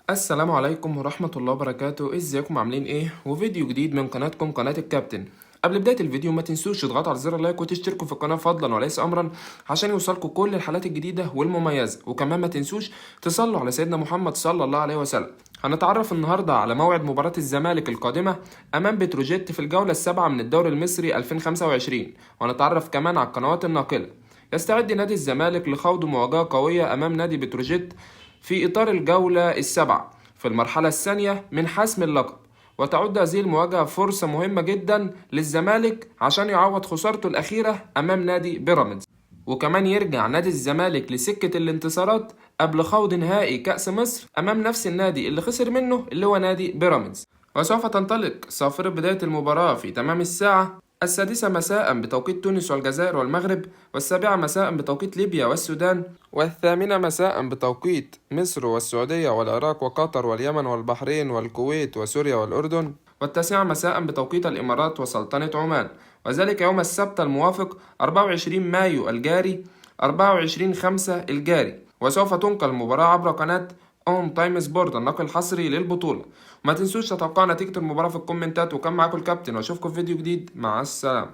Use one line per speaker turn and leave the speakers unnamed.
السلام عليكم ورحمة الله وبركاته. ازيكم عاملين ايه؟ وفيديو جديد من قناتكم قناة الكابتن. قبل بداية الفيديو ما تنسوش تضغطوا على زر اللايك وتشتركوا في القناة فضلا وليس امرا عشان يوصلكم كل الحلقات الجديدة والمميزة، وكمان ما تنسوش تصلوا على سيدنا محمد صلى الله عليه وسلم. هنتعرف النهاردة على موعد مباراة الزمالك القادمة امام بتروجيت في الجولة السابعة من الدوري المصري 2025، وهنتعرف كمان على القنوات الناقلة. يستعد نادي الزمالك لخوض مواجهة قوية امام نادي بتروجيت في إطار الجولة السابعة في المرحلة الثانية من حسم اللقب، وتعد هذه المواجهة فرصة مهمة جدا للزمالك عشان يعوض خسارته الأخيرة أمام نادي بيراميدز، وكمان يرجع نادي الزمالك لسكة الانتصارات قبل خوض نهائي كأس مصر أمام نفس النادي اللي خسر منه اللي هو نادي بيراميدز. وسوف تنطلق صافرة بداية المباراة في تمام الساعة 6 مساء بتوقيت تونس والجزائر والمغرب، 7 مساء بتوقيت ليبيا والسودان، 8 مساء بتوقيت مصر والسعودية والعراق وقطر واليمن والبحرين والكويت وسوريا والأردن، 9 مساء بتوقيت الإمارات وسلطنة عمان، وذلك يوم السبت الموافق 24 مايو الجاري 24/5 الجاري. وسوف تنقل المباراة عبر قناة اون تايم سبورت الناقل الحصري للبطولة. وما تنسوش تتوقعوا نتيجة المباراة في الكومنتات، وكان معاكم الكابتن، واشوفكم في فيديو جديد. مع السلامة.